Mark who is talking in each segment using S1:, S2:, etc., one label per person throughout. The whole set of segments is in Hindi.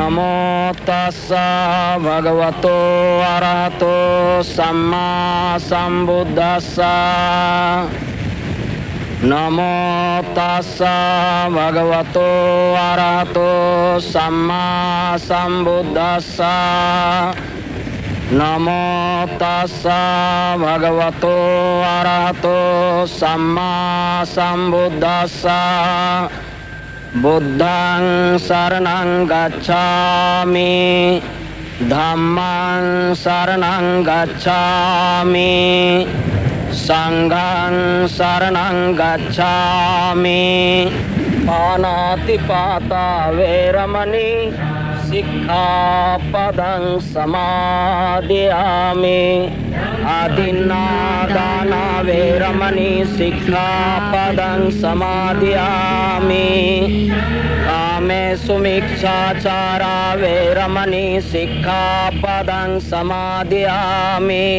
S1: नमो तस्सा भगवतो अरहतो सम्मा संबुद्धस्सा। नमो तस्सा भगवतो अरहतो सम्मा संबुद्धस्सा। नमो तस्सा भगवतो अरहतो सम्मा संबुद्धस्सा। बुद्धं शरणं गच्छामि, धम्मं शरणं गच्छामि, संघं शरणं गच्छामि। पानातिपाता वेरमणि सिक्खापदं समादयामि। आदिन्नादाना वेरमणि सिक्खापदं समादयामि। कामेषु मिच्छाचारा वेरमणि सिक्खापदं समादयामि।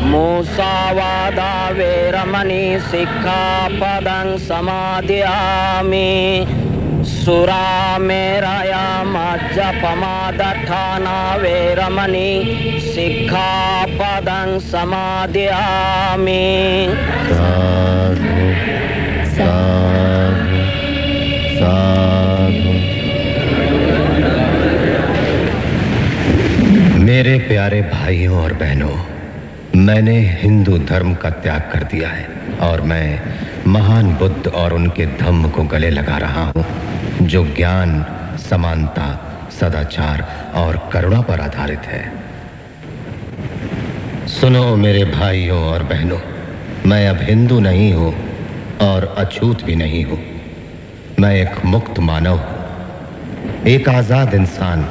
S1: मुसावादा वेरमणि सिक्खापदं समादयामि। सुरामेरया मज्जपमादठाना वेरमणि सिक्खापदं समादयामि।
S2: साधु साधु साधु। मेरे प्यारे भाइयों और बहनों, मैंने हिंदू धर्म का त्याग कर दिया है और मैं महान बुद्ध और उनके धम्म को गले लगा रहा हूँ, जो ज्ञान, समानता, सदाचार और करुणा पर आधारित है। सुनो मेरे भाइयों और बहनों, मैं अब हिंदू नहीं हूँ और अछूत भी नहीं हूँ। मैं एक मुक्त मानव हूँ, एक आजाद इंसान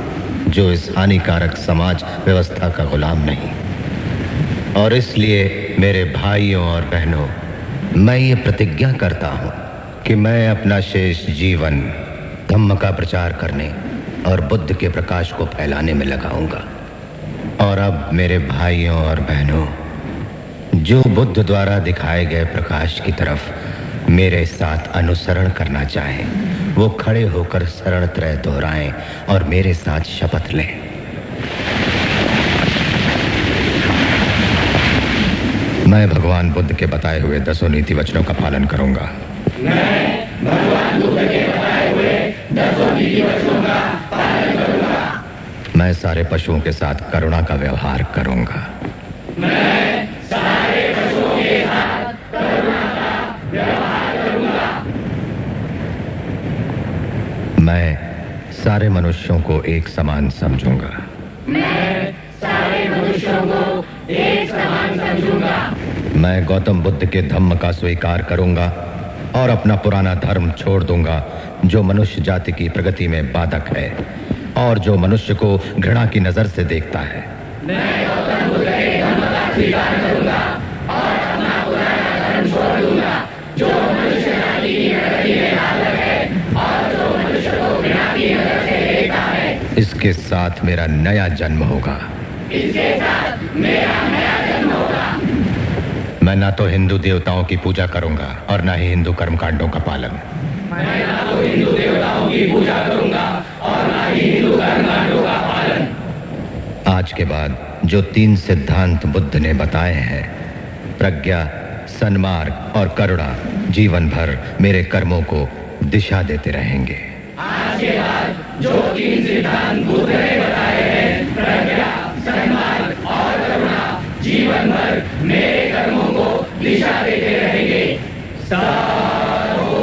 S2: जो इस हानिकारक समाज व्यवस्था का गुलाम नहीं। और इसलिए मेरे भाइयों और बहनों, मैं ये प्रतिज्ञा करता हूँ कि मैं अपना शेष जीवन धम्म का प्रचार करने और बुद्ध के प्रकाश को फैलाने में लगाऊंगा। और अब मेरे भाइयों और बहनों, जो बुद्ध द्वारा दिखाए गए प्रकाश की तरफ मेरे साथ अनुसरण करना चाहें, वो खड़े होकर शरण त्रय दोहराएं और मेरे साथ शपथ लें। मैं भगवान बुद्ध के बताए हुए 10 नीति वचनों का पालन करूंगा।
S3: मैं भगवान बुद्ध के बताए हुए 10 नीति वचनों का पालन करूंगा।
S2: मैं सारे पशुओं के साथ करुणा का व्यवहार करूंगा।
S3: मैं सारे पशुओं के साथ करुणा का व्यवहार करूंगा।
S2: मैं सारे मनुष्यों को एक समान समझूंगा।
S3: मैं सारे मनुष्यों को एक समान समझूंगा।
S2: मैं गौतम बुद्ध के धम्म का स्वीकार करूंगा और अपना पुराना धर्म छोड़ दूंगा, जो मनुष्य जाति की प्रगति में बाधक है और जो मनुष्य को घृणा की नजर से देखता है।
S3: मैं गौतम बुद्ध के धम्म का स्वीकार करूंगा और अपना पुराना धर्म छोड़ दूंगा, जो मनुष्य जाति की प्रगति में बाधक है और जो मनुष्य को घृणा की नजर से देखता है।
S2: इसके साथ मेरा नया जन्म होगा।
S3: इसके साथ मेरा नया जन्म होगा।
S2: मैं ना तो हिंदू देवताओं की पूजा करूंगा और ना ही हिंदू कर्मकांडों का पालन।
S3: मैं ना तो हिंदू देवताओं की पूजा करूंगा और ना ही हिंदू कर्मकांडों का पालन।
S2: आज के बाद जो 3 सिद्धांत बुद्ध ने बताए हैं, प्रज्ञा, सन्मार्ग और करुणा, जीवन भर मेरे कर्मों को दिशा देते रहेंगे।
S3: आज के बाद जो 3 सिद्धांत बुद्ध ने बताए हैं, प्रज्ञा, सन्मार्ग और करुणा, जीवन भर मेरे कर्मों को दिशा देते रहेंगे। साधु।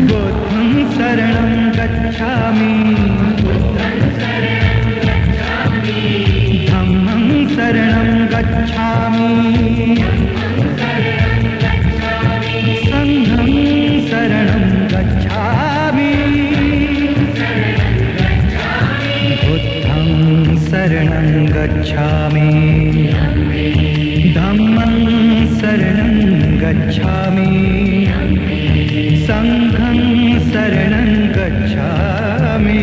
S4: बुद्धं शरणं गच्छामि, धम्मं शरणं गच्छामि, संघं शरणं गच्छामि, बुद्धं शरणं गच्छामि, धम्मं शरणं गच्छामि, संघं शरणं गच्छामि।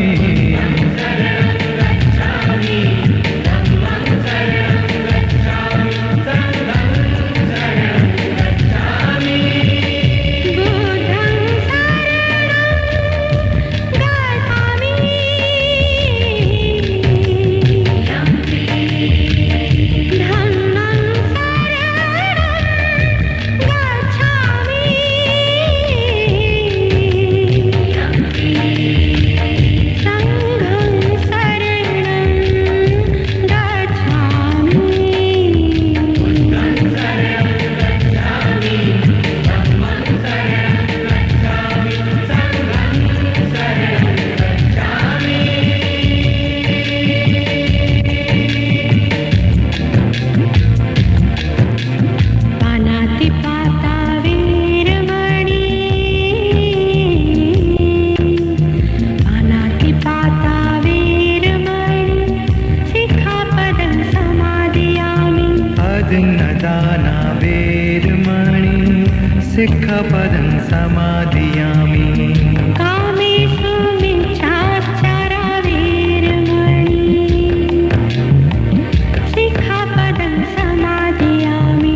S4: सिक्खपदं समादियामि
S5: कामेषु मिच्छाचारा वीरमणि सिक्खपदं समादियामि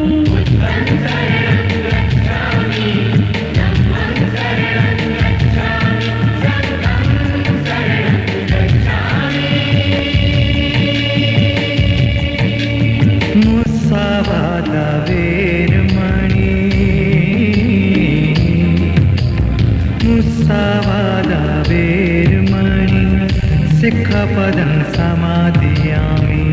S4: मुस्सावादा वीरमणि मुस्सावादा वीरमणि सिक्खपदं समादियामि